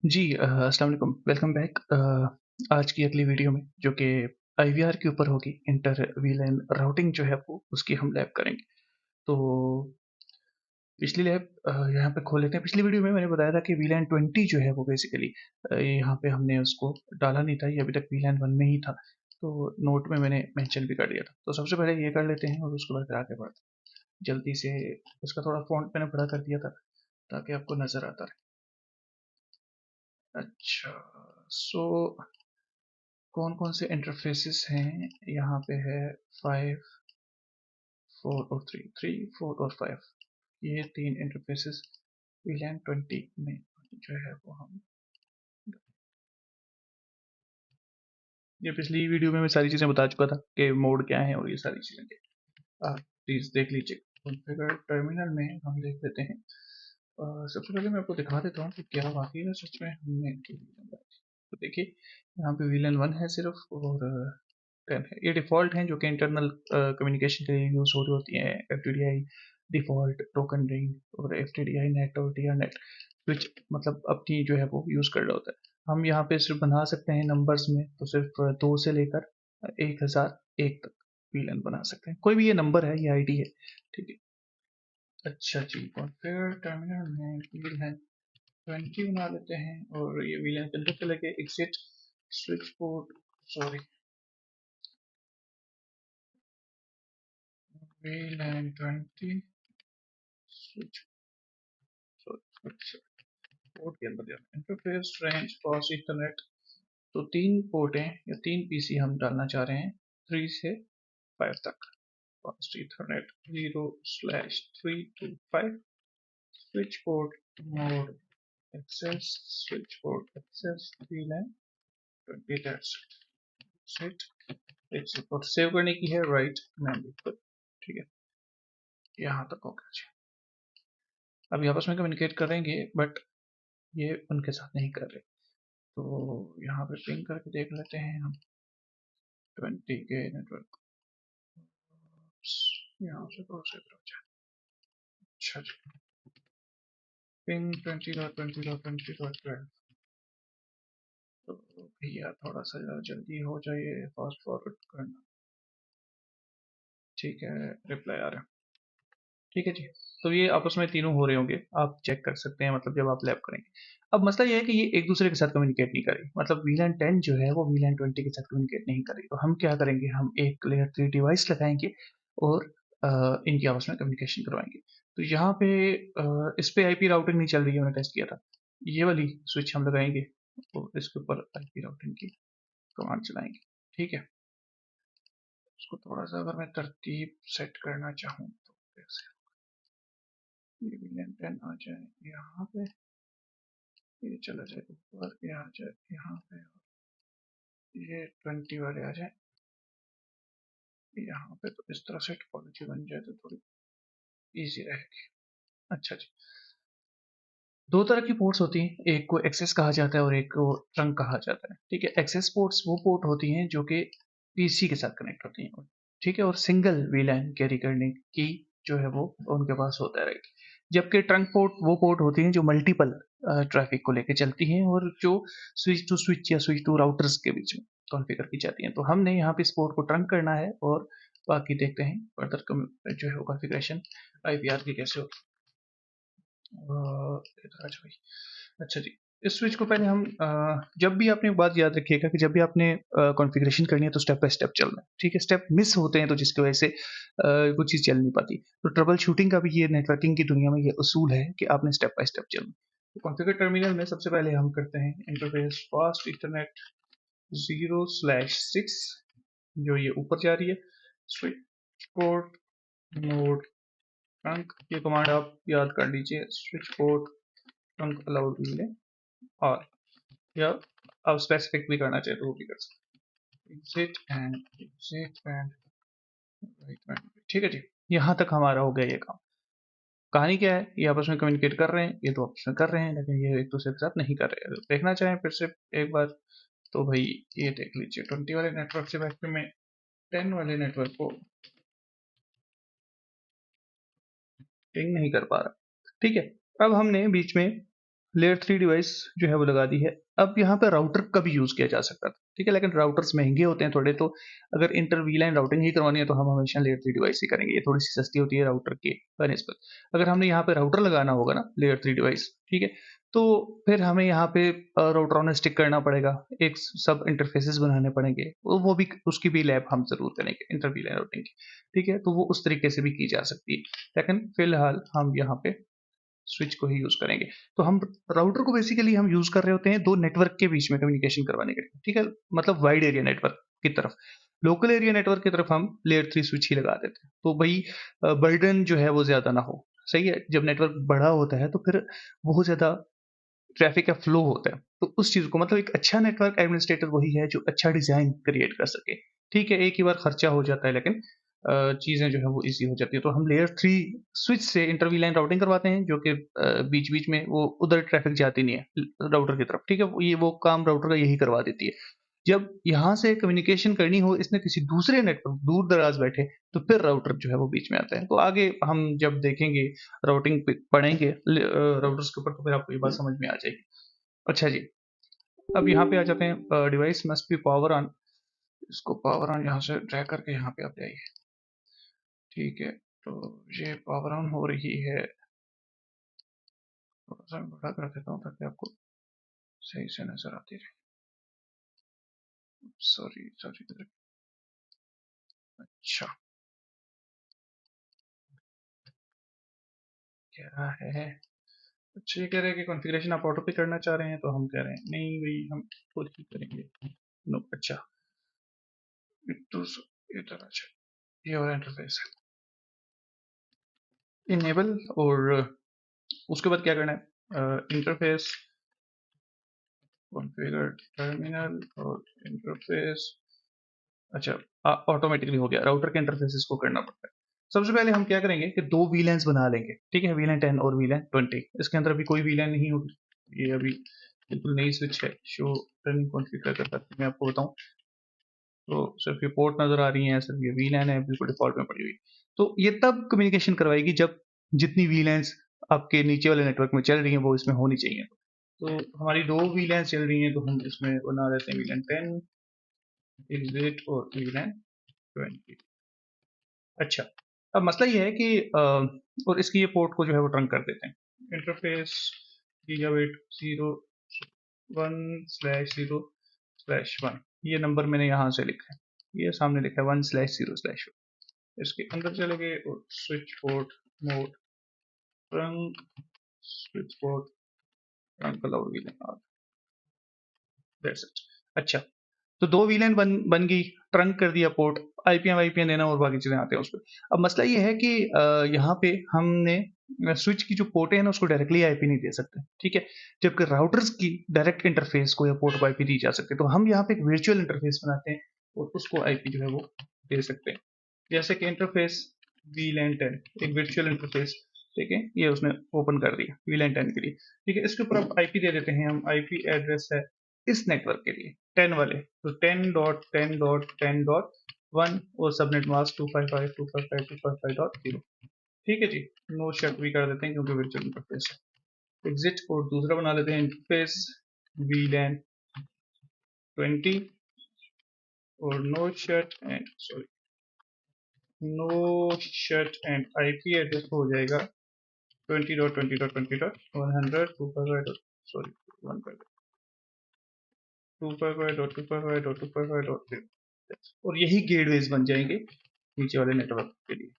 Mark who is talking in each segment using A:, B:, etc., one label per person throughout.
A: जी अस्सलाम वालेकुम, welcome back. आज की अगली वीडियो में जो कि आईवीआर के ऊपर होगी, इंटर वीलैन राउटिंग जो है वो उसकी हम लैब करेंगे। तो पिछली लैब यहाँ पे खोल लेते हैं। पिछली वीडियो में मैंने बताया था कि वीलैन 20 जो है वो बेसिकली यहाँ पे हमने उसको डाला नहीं था, ये अभी तक वीलैन 1 में ही था। तो नोट में मैंने मेंशन भी कर दिया था। तो सबसे पहले ये कर लेते हैं और उसके बाद फिर आगे बढ़ते हैं। जल्दी से इसका थोड़ा फ़ॉन्ट मैंने बड़ा कर दिया था ताकि आपको नज़र आता रहे। अच्छा, सो कौन कौन से इंटरफेसेस हैं यहाँ पे है 5, 4 और 3, 3, 4 और 5। ये तीन इंटरफेसेस VLAN 20 में जो है वो हम ये पिछली वीडियो में मैं सारी चीज़ें बता चुका था कि मोड क्या है और ये सारी चीज़ें आप प्लीज़ देख लीजिए। कॉन्फ़िगर टर्मिनल में हम देख लेते हैं। सबसे पहले मैं आपको दिखा देता हूँ कि क्या वाकई में सच में हमने तो देखिए यहाँ पे VLAN 1 है सिर्फ और 10 है। ये डिफ़ॉल्ट हैं जो कि इंटरनल कम्युनिकेशन के लिए यूज़ हो रही होती हैं। एफटीडीआई डिफ़ॉल्ट, टोकन रिंग और एफटीडीआई नेट और टीआरनेट स्विच मतलब अपनी जो है वो यूज़ कर रहा होता है। हम यहाँ पे सिर्फ बना सकते हैं नंबर्स में, तो सिर्फ 2 से लेकर 1001 तक VLAN बना सकते हैं। कोई भी ये नंबर है, ये आईडी है, ठीक है। अच्छा जी, कॉन्फ़िगर टर्मिनल में VLAN 20 बना लेते हैं और ये VLAN के अंदर चले गए। Exit switch port, sorry, VLAN 20 switch port के अंदर जाना। इंटरफेस रेंज फास्ट इथरनेट, तो 3 पोर्ट हैं या 3 पीसी हम डालना चाह रहे हैं 3 से 5 तक। Fast ethernet 0/3 to 5 switch port mode access switch port access VLAN 20 that's it. Exit port save करने की है, राइट मेमोरी पर, ठीक है। यहाँ तक हो गया जी। अभी आपस में कम्युनिकेट करेंगे बट ये उनके साथ नहीं कर रहे। तो यहाँ पे पिंग करके देख लेते हैं हम 20 के नेटवर्क, यहाँ से प्रोसेस हो जाए। अच्छा जी, पिंग 20.20.20.12। तो भैया थोड़ा सा जल्दी हो जाइए, फास्ट फॉरवर्ड करना। ठीक है, रिप्लाई आ रहा है। ठीक है जी। तो ये आपस में तीनों हो रहे होंगे, आप चेक कर सकते हैं मतलब जब आप लैब करेंगे। अब मसला ये है कि ये एक दूसरे के साथ कम्युनिकेट नहीं करेगी, मतलब VLAN 10 जो है वो VLAN 20 के साथ कम्युनिकेट नहीं करेगी। तो हम क्या करेंगे, हम एक लेयर 3 डिवाइस लगाएंगे और इनकी आपस में कम्युनिकेशन करवाएंगे। तो यहाँ पे इस पे आईपी राउटिंग नहीं चल रही है, मैंने टेस्ट किया था। ये वाली स्विच हम लगाएंगे और इसके ऊपर आईपी राउटिंग की कमांड चलाएंगे, ठीक है। इसको थोड़ा सा अगर मैं तरतीब सेट करना चाहूँ तो कैसे, ये VLAN 10 आ जाए यहाँ पे, ये चला जाए ऊपर, ये आ जाए यहाँ पे, ये 20 वाले आ जाए यहाँ पे। तो इस तरह से टोपोलॉजी बन जाए तो थोड़ी इजी रहेगी। अच्छा जी, दो तरह की पोर्ट्स होती हैं, एक को एक्सेस कहा जाता है और एक को ट्रंक कहा जाता है, ठीक है। एक्सेस पोर्ट्स वो पोर्ट होती हैं जो कि पीसी के साथ कनेक्ट होती हैं, ठीक है, और सिंगल VLAN कैरी करने की जो है वो उनके पास होता है, राइट। जबकि ट्रंक पोर्ट वो पोर्ट होती हैं जो मल्टीपल ट्रैफिक को लेके चलती हैं और जो स्विच टू स्विच या स्विच टू राउटर्स के बीच में कॉन्फ़िगर की जाती हैं। तो हमने यहाँ पे इस पोर्ट को ट्रंक करना है और बाकी देखते हैं फर्दर जो है वो कॉन्फ़िगरेशन आईपीआर की कैसे होती है। राज भाई, अच्छा जी, इस स्विच को पहले हम जब भी आपने एक बात याद रखिएगा कि जब भी आपने कॉन्फ़िगरेशन करनी है तो स्टेप बाय स्टेप चलना है, ठीक है। स्टेप मिस होते हैं तो जिसकी वजह से वो चीज़ चल नहीं पाती। तो ट्रबल शूटिंग का भी ये नेटवर्किंग की दुनिया में ये उसूल है कि आपने स्टेप बाय स्टेप चलना है। तो कॉन्फ़िगर टर्मिनल में सबसे पहले हम करते हैं इंटरफ़ेस फास्ट ईथरनेट 0/6 जो ये ऊपर जा रही है, स्विच पोर्ट मोड ट्रंक, ये कमांड आप याद कर लीजिए, स्विच पोर्ट ट्रंक अलाउड मिले। और या आप स्पेसिफिक भी करना चाहे तो वो भी कर सकते हैं। एग्जिट एंड राइट, ठीक है जी। यहाँ तक हमारा हो गया ये काम। कहानी क्या है, ये आपस में कम्युनिकेट कर रहे हैं, ये तो आपस में कर रहे हैं लेकिन ये एक दूसरे के साथ नहीं कर रहे हैं। देखना चाहें फिर से एक बार तो भाई ये देख लीजिए, 20 वाले नेटवर्क से बैक में 10 वाले नेटवर्क को पिंग नहीं कर पा रहा, ठीक है। अब हमने बीच में लेयर 3 डिवाइस जो है वो लगा दी है। अब यहाँ पे राउटर का भी यूज़ किया जा सकता था, ठीक है, लेकिन राउटर्स महंगे होते हैं थोड़े, तो अगर इंटर वीलैन राउटिंग ही करवानी है तो हम हमेशा लेयर 3 डिवाइस ही करेंगे, ये थोड़ी सी सस्ती होती है राउटर के बनिस्बत। अगर हमने यहाँ पे राउटर लगाना होगा ना लेयर 3 डिवाइस, ठीक है, तो फिर हमें यहाँ पे राउटर ऑन स्टिक करना पड़ेगा, एक सब इंटरफेसेस बनाने पड़ेंगे, वो भी उसकी भी लैब हम जरूर करेंगे इंटर वीलैन राउटिंग की, ठीक है, तो वो उस तरीके से भी की जा सकती है, लेकिन फिलहाल हम यहाँ पे स्विच को ही यूज करेंगे। तो हम राउटर को बेसिकली हम यूज कर रहे होते हैं दो नेटवर्क के बीच में कम्युनिकेशन करवाने के लिए, ठीक है, मतलब वाइड एरिया नेटवर्क की तरफ। लोकल एरिया नेटवर्क की तरफ हम लेयर 3 स्विच ही लगा देते हैं, तो भाई बर्डन जो है वो ज्यादा ना हो। सही है, जब नेटवर्क बड़ा होता है तो फिर बहुत ज्यादा ट्रैफिक का फ्लो होता है, तो उस चीज को मतलब एक अच्छा नेटवर्क एडमिनिस्ट्रेटर वही है जो अच्छा डिजाइन क्रिएट कर सके। ठीक है, एक ही बार खर्चा हो जाता है, लेकिन चीजें जो है वो इजी हो जाती है। तो हम लेयर 3 स्विच से इंटरवी लाइन राउटिंग करवाते हैं, जो कि बीच बीच में वो उधर ट्रैफिक जाती नहीं है राउटर की तरफ, ठीक है, वो काम राउटर का यही करवा देती है। जब यहाँ से कम्युनिकेशन करनी हो इसने किसी दूसरे नेटवर्क दूर दराज बैठे, तो फिर राउटर जो है वो बीच में आता है। तो आगे हम जब देखेंगे राउटिंग पढ़ेंगे राउटर्स के ऊपर, तो फिर आपको ये बात समझ में आ जाएगी। अच्छा जी, अब यहाँ पे आ जाते हैं, device must be power on. इसको पावर ऑन यहाँ से ड्रैग करके यहाँ पे आप जाइए, ठीक है, तो ये पावर ऑन हो रही है। थोड़ा सा मैं बड़ा कर देता हूँ ताकि आपको सही से नजर आती रहे। सॉरी सॉरी, अच्छा क्या है, अच्छा ये कह रहे हैं कि कॉन्फ़िगरेशन आप ऑटो पे करना चाह रहे हैं, तो हम कह रहे हैं नहीं भाई, हम खुद ही करेंगे। नो, अच्छा तो इधर अच्छा, ये वाला इंटरफेस है इनेबल, और उसके बाद क्या करना है, इंटरफेस कॉन्फ़िगर टर्मिनल और इंटरफेस। अच्छा ऑटोमेटिकली हो गया, राउटर के इंटरफेसेस को करना पड़ता है। सबसे पहले हम क्या करेंगे कि दो वीलैंस बना लेंगे, ठीक है, वीलैन 10 और वीलैन 20। इसके अंदर अभी कोई वीलैन नहीं होगी, ये अभी बिल्कुल नई स्विच है। शो टर्न कॉन्फ़िगर करता मैं आपको बताऊं, तो सिर्फ ये पोर्ट नजर आ रही है, सिर्फ ये वीलैन है बिल्कुल डिफॉल्ट में पड़ी हुई। तो ये तब कम्युनिकेशन करवाएगी जब जितनी वीलैंस आपके नीचे वाले नेटवर्क में चल रही हैं वो इसमें होनी चाहिए। तो हमारी दो वीलैंस चल रही हैं, तो हम इसमें बना देते हैं वीलैन 10 एग्जिट और वीलैन 20। अच्छा, अब मसला ये है कि और इसकी ये पोर्ट को जो है वो ट्रंक कर देते हैं। इंटरफेस गीगाबिट 01/0/1, ये नंबर मैंने यहाँ से लिखा है, ये सामने लिखा है 1/0/1। इसके अंदर चले गए और switch port mode trunk, switch port trunk allowed VLAN, that's it. अच्छा, तो दो वीलैन बन गई, ट्रंक कर दिया पोर्ट, आईपीएम वाईपीएम देना और बाकी चीजें आते हैं उस पर। अब मसला ये है कि यहाँ पे हमने स्विच की जो पोर्ट है ना उसको डायरेक्टली आईपी नहीं दे सकते, ठीक है, जबकि राउटर्स की डायरेक्ट इंटरफेस को या पोर्ट को आईपी दी जा सकती है। तो हम यहाँ पे एक वर्चुअल इंटरफेस बनाते हैं और उसको आईपी जो है वो दे सकते हैं। जैसे कि इंटरफेस वीलैन 10 एक वर्चुअल इंटरफेस, ठीक है, ये उसने ओपन कर दिया वीलैन 10 के लिए, ठीक है। इसके ऊपर आप आईपी दे देते हैं, हम आईपी एड्रेस है इस नेटवर्क के लिए 10 वाले, तो 10.10.10.1 और सबनेट मास्क 255.255.255.0, ठीक है जी। नो शट भी कर देते हैं क्योंकि वर्चुअल इंटरफेस है। एग्जिट और दूसरा बना लेते हैं इंटरफेस वीलैन 20 और no shut and sorry no shut and IP address हो जाएगा 20.20.20.100 सॉरी 255.255.255.0, और यही गेटवेज बन जाएंगे नीचे वाले नेटवर्क के लिए।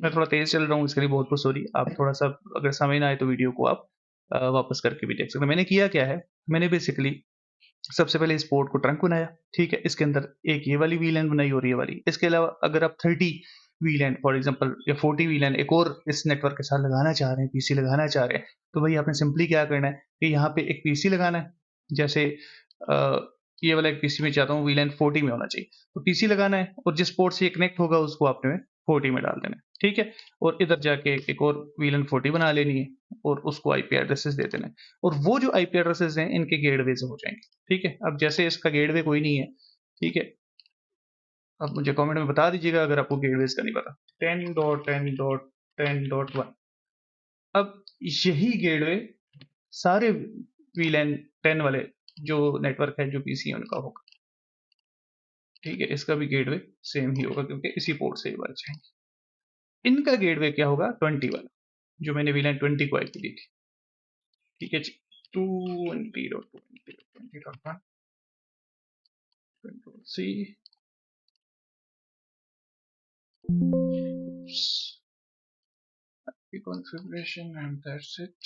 A: मैं थोड़ा तेज चल रहा हूँ, इसके लिए बहुत बहुत सॉरी। आप थोड़ा सा अगर समझ ना आए तो वीडियो को आप वापस करके भी देख सकते हैं। मैंने किया क्या है, मैंने बेसिकली सबसे पहले इस पोर्ट को ट्रंक बनाया, ठीक है, इसके अंदर एक ये वाली वीलैन बनाई और ये वाली। इसके अलावा अगर आप 30 वीलैन फॉर एग्जांपल या 40 वीलैन एक और इस नेटवर्क के साथ लगाना चाह रहे हैं, पीसी लगाना चाह रहे हैं, तो भाई आपने सिंपली क्या करना है कि यहाँ पे एक पीसी लगाना है। जैसे ये वाला एक पीसी में चाहता हूँ वीलैन 40 में होना चाहिए, तो पीसी लगाना है और जिस पोर्ट से ये कनेक्ट होगा उसको आपने 40 में डाल देना है, ठीक है। और इधर जाके एक और वीलन 40 बना लेनी है और उसको आईपी एड्रेसेस दे देना है, और वो जो आईपी एड्रेसेस हैं इनके गेटवे से हो जाएंगे, ठीक है। अब जैसे इसका गेटवे कोई नहीं है, ठीक है, अब मुझे कमेंट में बता दीजिएगा अगर आपको गेटवेज का नहीं पता। 10.10. 10.1। अब यही गेटवे सारे VLAN 10 वाले जो नेटवर्क है, जो पीसी है उनका होगा। ठीक है, इसका भी गेटवे सेम ही होगा क्योंकि इसी पोर्ट से ही वर्क जाएंगे। इनका गेटवे क्या होगा, 20 वाला, जो मैंने VLAN 20 को आईपी दी थी। ठीक है जी, 220.20.1 control C, configuration, and that's it,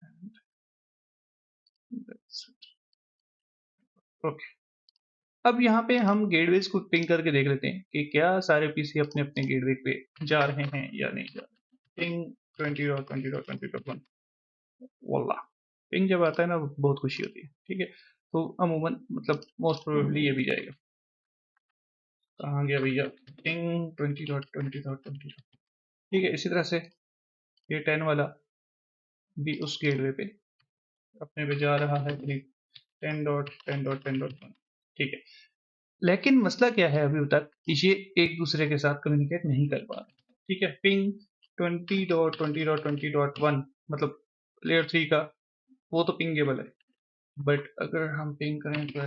A: and that's it। Okay, अब यहाँ पे हम गेटवेज को पिंग करके देख लेते हैं कि क्या सारे पीसी अपने अपने गेटवे पे जा रहे हैं या नहीं जा रहे। पिंग 20.20.20.1, वल्ला पिंग जब आता है ना बहुत खुशी होती है। ठीक है, तो अमूमन मतलब मोस्ट प्रोबेबली ये भी जाएगा। कहाँ गया भैया, पिंग 20.20.20। ठीक है, इसी तरह से ये 10 वाला भी उस गेटवे पे अपने पे जा रहा है करीब 10.10.10.1। ठीक है, लेकिन मसला क्या है, अभी तक ये एक दूसरे के साथ कम्युनिकेट नहीं कर पा रहे। ठीक है, पिंग 20.20.20.1 मतलब लेयर 3 का वो तो पिंगेबल है, बट अगर हम पिंग करें तो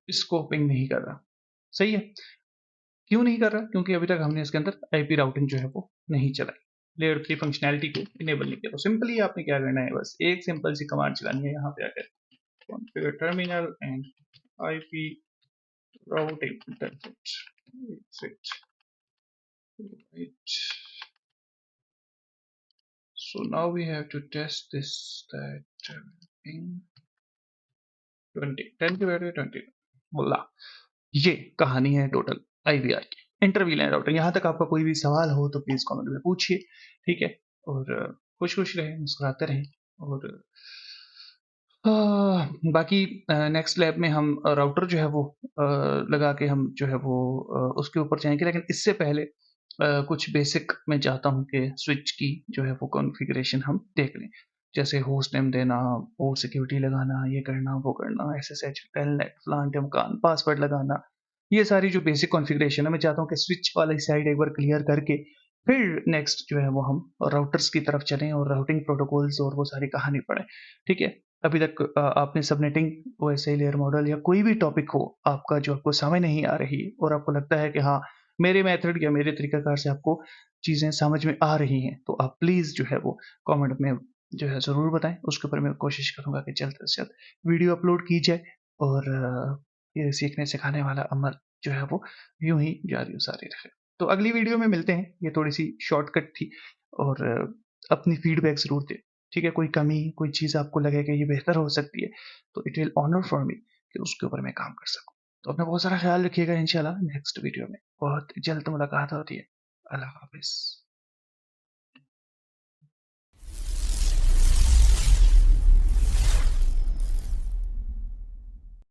A: इसको पिंग नहीं कर रहा। सही है, क्यों नहीं कर रहा, क्योंकि अभी तक हमने इसके अंदर आईपी राउटिंग जो है वो नहीं चलाई, लेयर 3 फंक्शनैलिटी को इनेबल नहीं किया। तो सिंपली आपने क्या करना है, बस एक सिंपल सी कमांड चलानी है यहाँ पे आकर, configure terminal and IP routing, that's it, that's it, right। So now we have to test this, that ping 20 10 के वैल्यू 20 बोला। ये कहानी है टोटल IVR की, इंटरवीलेन राउटर। यहाँ तक आपका कोई भी सवाल हो तो प्लीज कमेंट में पूछिए। ठीक है, और खुश खुश रहें, मुस्कुराते रहें, और बाकी नेक्स्ट लैब में हम राउटर जो है वो लगा के हम जो है वो उसके ऊपर जाएंगे, लेकिन इससे पहले कुछ बेसिक मैं चाहता हूँ कि स्विच की जो है वो कॉन्फ़िगरेशन हम देख लें, जैसे होस्ट नेम देना, पोर्ट सिक्योरिटी लगाना, ये करना वो करना, SSH टेलनेट फलान ढिमकान, पासवर्ड लगाना, ये सारी जो बेसिक कॉन्फ़िगरेशन है मैं चाहता हूँ कि स्विच वाली साइड एक बार क्लियर करके फिर नेक्स्ट जो है वो हम राउटर्स की तरफ चलें और राउटिंग प्रोटोकॉल्स और वो सारी कहानी पढ़ें। ठीक है, अभी तक आपने सबनेटिंग, ओएसआई लेयर मॉडल या कोई भी टॉपिक हो आपका जो आपको समझ नहीं आ रही और आपको लगता है कि हाँ मेरे मेथड या मेरे तरीकाकार से आपको चीज़ें समझ में आ रही हैं, तो आप प्लीज़ जो है वो कमेंट में जो है ज़रूर बताएं। उसके ऊपर मैं कोशिश करूंगा कि जल्द से जल्द वीडियो अपलोड की जाए और ये सीखने सिखाने वाला अमल जो है वो यूं ही जारी और सारी रहे। तो अगली वीडियो में मिलते हैं, ये थोड़ी सी शॉर्टकट थी, और अपनी फीडबैक ज़रूर दें। ठीक है, कोई कमी, कोई चीज़ आपको लगे कि ये बेहतर हो सकती है, तो it will honour for me कि उसके ऊपर मैं काम कर सकूँ। तो अपना बहुत सारा ख्याल रखिएगा, इंशाल्लाह नेक्स्ट वीडियो में बहुत जल्द मुलाकात होती है। अल्लाह हाफिज़।